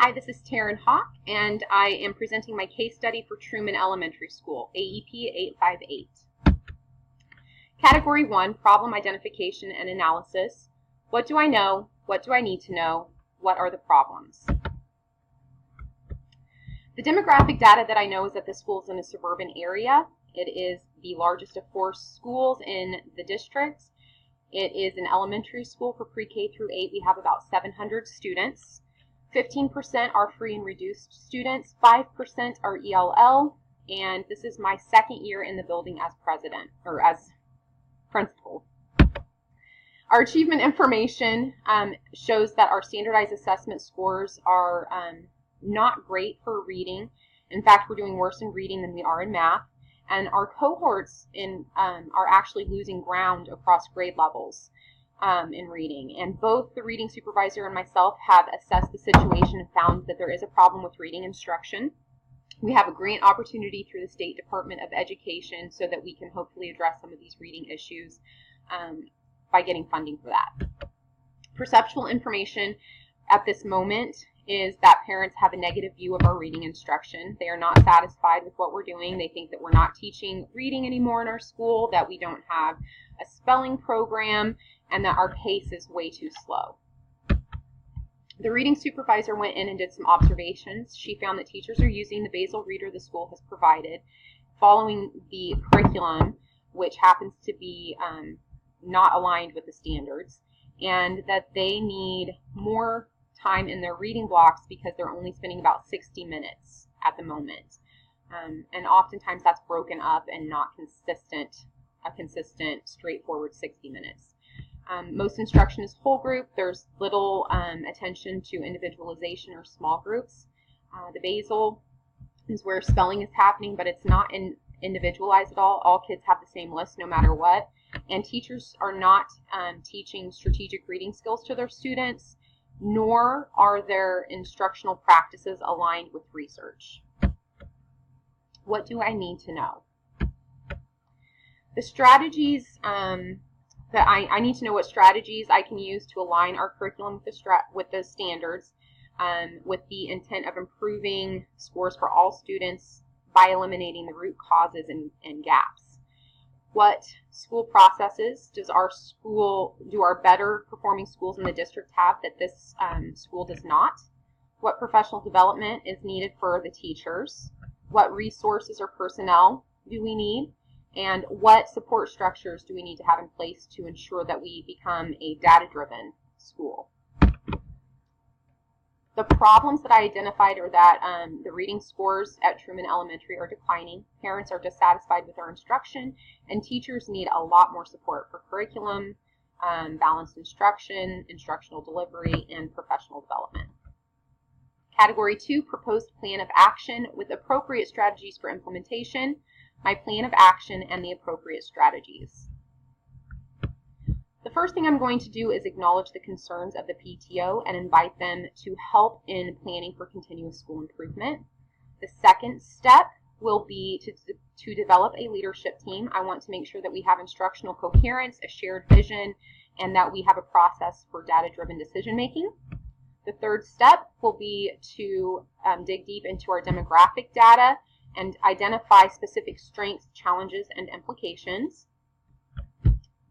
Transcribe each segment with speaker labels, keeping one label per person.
Speaker 1: Hi, this is Taryn Hawk, and I am presenting my case study for Truman Elementary School, AEP 858. Category 1, Problem Identification and Analysis. What do I know? What do I need to know? What are the problems? The demographic data that I know is that the school is in a suburban area. It is the largest of 4 schools in the district. It is an elementary school for pre-K through 8. We have about 700 students. 15% are free and reduced students, 5% are ELL, and this is my second year in the building as president, or as principal. Our achievement information shows that our standardized assessment scores are not great for reading. In fact, we're doing worse in reading than we are in math, and our cohorts are actually losing ground across grade levels. In reading, and both the reading supervisor and myself have assessed the situation and found that there is a problem with reading instruction. We have a grant opportunity through the State Department of Education so that we can hopefully address some of these reading issues by getting funding for that. Perceptual information at this moment is that parents have a negative view of our reading instruction. They are not satisfied with what we're doing. They think that we're not teaching reading anymore in our school, that we don't have a spelling program, and that our pace is way too slow. The reading supervisor went in and did some observations. She found that teachers are using the basal reader the school has provided, following the curriculum, which happens to be not aligned with the standards, and that they need more time in their reading blocks because they're only spending about 60 minutes at the moment. And oftentimes that's broken up and not a consistent, straightforward 60 minutes. Most instruction is whole group. There's little attention to individualization or small groups. The basal is where spelling is happening, but it's not individualized at all. All kids have the same list no matter what. And teachers are not teaching strategic reading skills to their students, nor are their instructional practices aligned with research. What do I need to know? The strategies that I need to know what strategies I can use to align our curriculum with the standards, with the intent of improving scores for all students by eliminating the root causes and gaps. What school processes do our better performing schools in the district have that this school does not? What professional development is needed for the teachers? What resources or personnel do we need? And what support structures do we need to have in place to ensure that we become a data-driven school? The problems that I identified are that the reading scores at Truman Elementary are declining, parents are dissatisfied with our instruction, and teachers need a lot more support for curriculum, balanced instruction, instructional delivery, and professional development. Category 2, Proposed Plan of Action with appropriate strategies for implementation. My plan of action and the appropriate strategies. The first thing I'm going to do is acknowledge the concerns of the PTO and invite them to help in planning for continuous school improvement. The second step will be to develop a leadership team. I want to make sure that we have instructional coherence, a shared vision, and that we have a process for data-driven decision making. The third step will be to dig deep into our demographic data and identify specific strengths, challenges, and implications.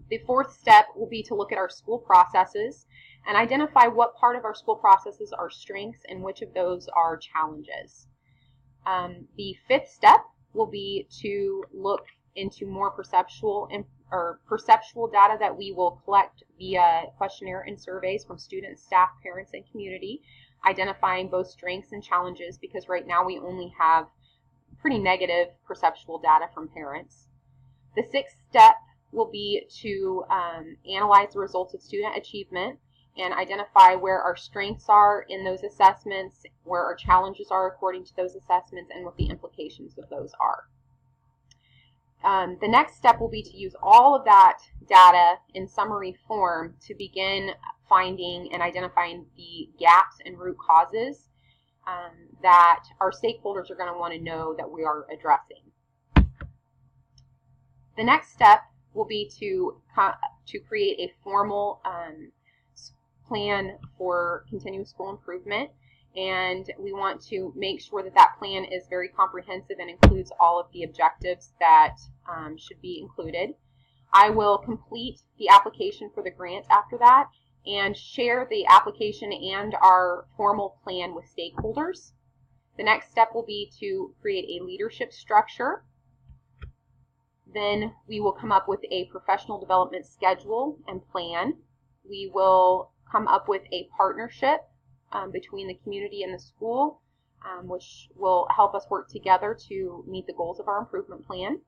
Speaker 1: The fourth step will be to look at our school processes and identify what part of our school processes are strengths and which of those are challenges. The fifth step will be to look into more perceptual data that we will collect via questionnaire and surveys from students, staff, parents, and community, identifying both strengths and challenges, because right now we only have pretty negative perceptual data from parents. The sixth step will be to analyze the results of student achievement and identify where our strengths are in those assessments, where our challenges are according to those assessments, and what the implications of those are. The next step will be to use all of that data in summary form to begin finding and identifying the gaps and root causes that our stakeholders are going to want to know that we are addressing. The next step will be to create a formal plan for continuous school improvement and we want to make sure that that plan is very comprehensive and includes all of the objectives that should be included. I will complete the application for the grant after that and share the application and our formal plan with stakeholders. The next step will be to create a leadership structure. Then we will come up with a professional development schedule and plan. We will come up with a partnership between the community and the school, which will help us work together to meet the goals of our improvement plan.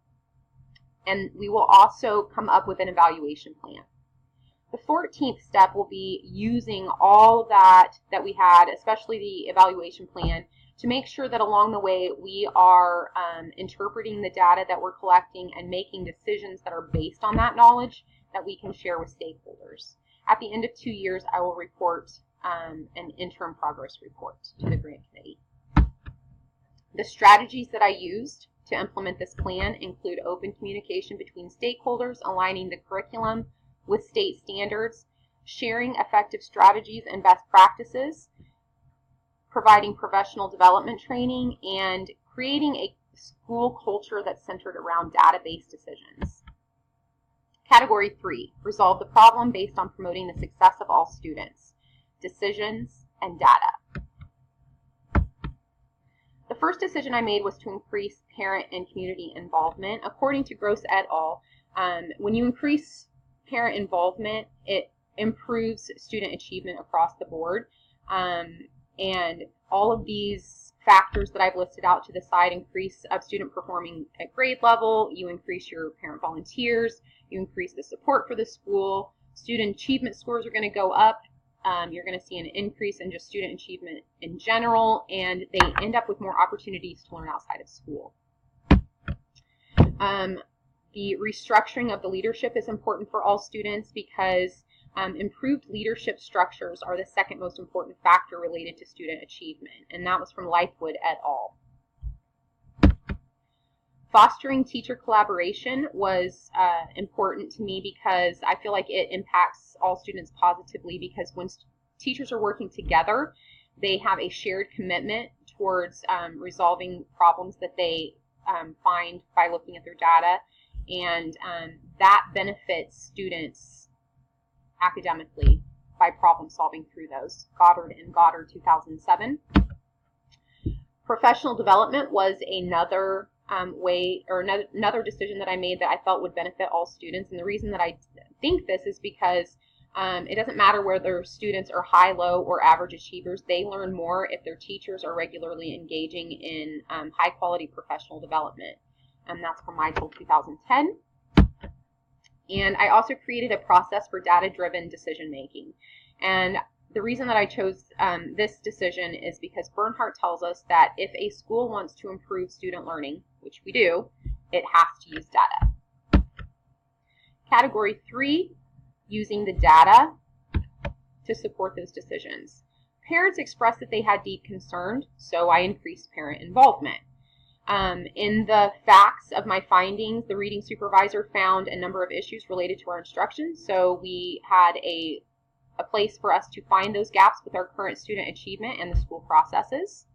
Speaker 1: And we will also come up with an evaluation plan. The 14th step will be using all of that we had, especially the evaluation plan, to make sure that along the way we are interpreting the data that we're collecting and making decisions that are based on that knowledge that we can share with stakeholders. At the end of 2 years, I will report an interim progress report to the grant committee. The strategies that I used to implement this plan include open communication between stakeholders, aligning the curriculum with state standards, sharing effective strategies and best practices, providing professional development training, and creating a school culture that's centered around data-based decisions. Category 3, resolve the problem based on promoting the success of all students, decisions, and data. The first decision I made was to increase parent and community involvement. According to Gross et al., when you increase parent involvement, it improves student achievement across the board. And all of these factors that I've listed out to the side: increase of student performing at grade level, you increase your parent volunteers, you increase the support for the school, student achievement scores are going to go up, you're going to see an increase in just student achievement in general, and they end up with more opportunities to learn outside of school. The restructuring of the leadership is important for all students because improved leadership structures are the second most important factor related to student achievement, and that was from Lightwood et al. Fostering teacher collaboration was important to me because I feel like it impacts all students positively, because when teachers are working together, they have a shared commitment towards resolving problems that they find by looking at their data, and that benefits students academically by problem solving through those. Goddard and Goddard 2007. Professional development was another another decision that I made that I felt would benefit all students, and the reason that I think this is because it doesn't matter whether students are high, low, or average achievers. They learn more if their teachers are regularly engaging in high quality professional development, and that's from Michael 2010. And I also created a process for data-driven decision-making. And the reason that I chose this decision is because Bernhardt tells us that if a school wants to improve student learning, which we do, it has to use data. Category 3, using the data to support those decisions. Parents expressed that they had deep concern, so I increased parent involvement. In the facts of my findings, the reading supervisor found a number of issues related to our instruction, so we had a place for us to find those gaps with our current student achievement and the school processes.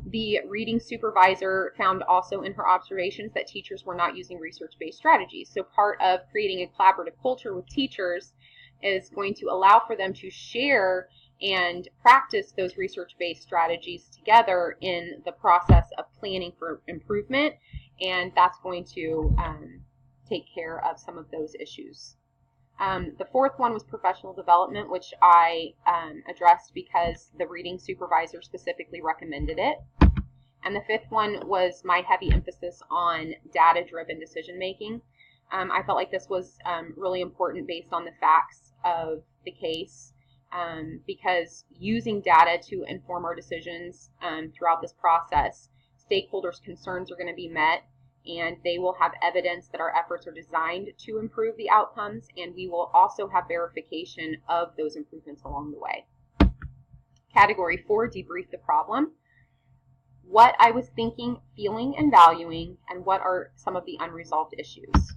Speaker 1: The reading supervisor found also in her observations that teachers were not using research-based strategies, so part of creating a collaborative culture with teachers is going to allow for them to share and practice those research-based strategies together in the process of planning for improvement, and that's going to take care of some of those issues. The fourth one was professional development, which I addressed because the reading supervisor specifically recommended it. And the fifth one was my heavy emphasis on data-driven decision-making. I felt like this was really important based on the facts of the case. Because using data to inform our decisions throughout this process, stakeholders' concerns are going to be met, and they will have evidence that our efforts are designed to improve the outcomes, and we will also have verification of those improvements along the way. Category 4, debrief the problem. What I was thinking, feeling, and valuing, and what are some of the unresolved issues.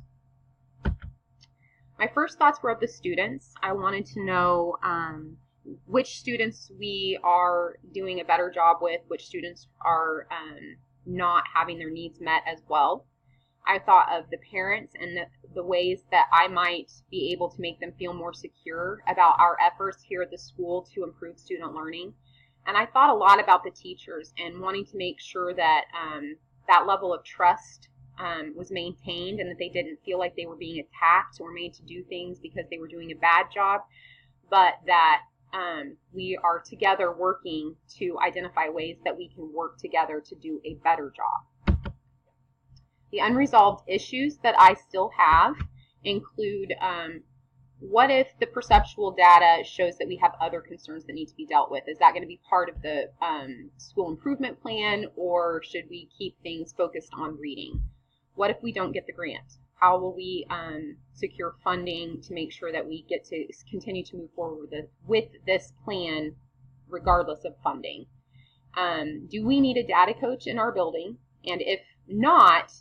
Speaker 1: My first thoughts were of the students. I wanted to know which students we are doing a better job with, which students are not having their needs met as well. I thought of the parents and the ways that I might be able to make them feel more secure about our efforts here at the school to improve student learning. And I thought a lot about the teachers and wanting to make sure that that level of trust was maintained and that they didn't feel like they were being attacked or made to do things because they were doing a bad job, but that we are together working to identify ways that we can work together to do a better job. The unresolved issues that I still have include what if the perceptual data shows that we have other concerns that need to be dealt with? Is that going to be part of the school improvement plan, or should we keep things focused on reading? What if we don't get the grant? How will we secure funding to make sure that we get to continue to move forward with this plan regardless of funding? Do we need a data coach in our building? And if not,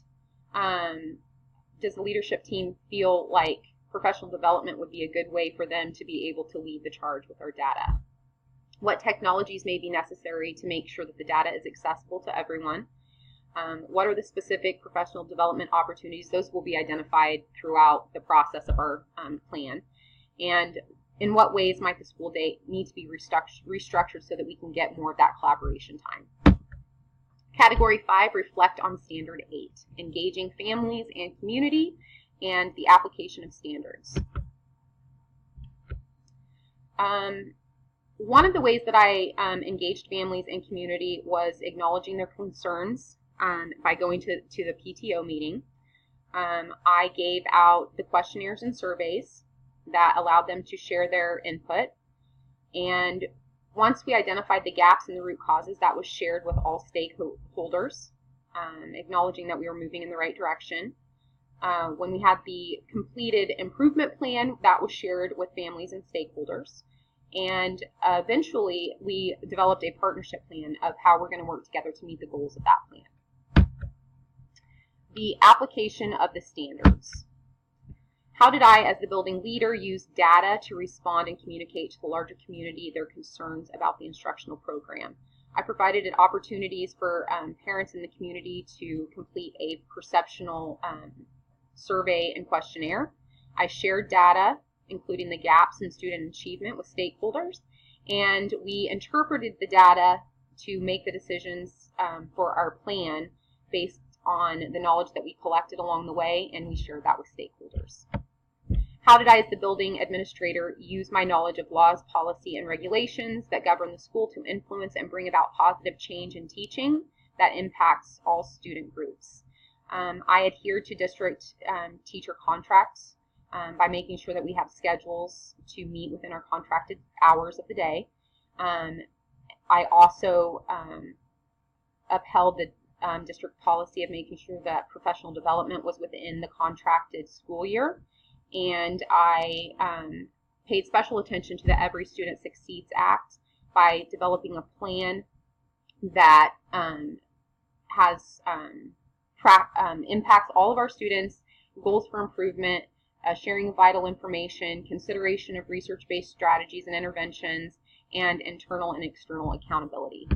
Speaker 1: does the leadership team feel like professional development would be a good way for them to be able to lead the charge with our data? What technologies may be necessary to make sure that the data is accessible to everyone? What are the specific professional development opportunities? Those will be identified throughout the process of our plan. And in what ways might the school day need to be restructured so that we can get more of that collaboration time? Category 5, reflect on Standard 8, engaging families and community and the application of standards. One of the ways that I engaged families and community was acknowledging their concerns by going to the PTO meeting. I gave out the questionnaires and surveys that allowed them to share their input. And once we identified the gaps and the root causes, that was shared with all stakeholders, acknowledging that we were moving in the right direction. When we had the completed improvement plan, that was shared with families and stakeholders. And eventually, we developed a partnership plan of how we're going to work together to meet the goals of that plan. The application of the standards. How did I, as the building leader, use data to respond and communicate to the larger community their concerns about the instructional program? I provided opportunities for parents in the community to complete a perceptional survey and questionnaire. I shared data, including the gaps in student achievement, with stakeholders, and we interpreted the data to make the decisions for our plan based on the knowledge that we collected along the way, and we shared that with stakeholders. How did I, as the building administrator, use my knowledge of laws, policy, and regulations that govern the school to influence and bring about positive change in teaching that impacts all student groups? I adhered to district teacher contracts by making sure that we have schedules to meet within our contracted hours of the day. I also upheld the district policy of making sure that professional development was within the contracted school year. And I paid special attention to the Every Student Succeeds Act by developing a plan that has impacts all of our students, goals for improvement, sharing of vital information, consideration of research-based strategies and interventions, and internal and external accountability.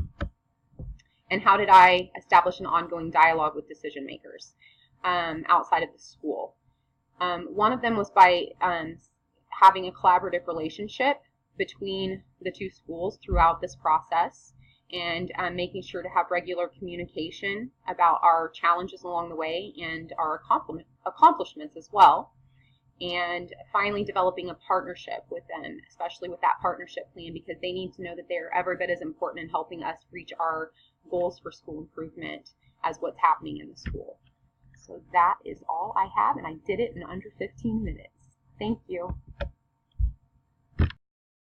Speaker 1: And how did I establish an ongoing dialogue with decision makers outside of the school? One of them was by having a collaborative relationship between the two schools throughout this process, and making sure to have regular communication about our challenges along the way and our accomplishments as well. And finally, developing a partnership with them, especially with that partnership plan, because they need to know that they're every bit as important in helping us reach our goals for school improvement as what's happening in the school. So that is all I have, and I did it in under 15 minutes. Thank you.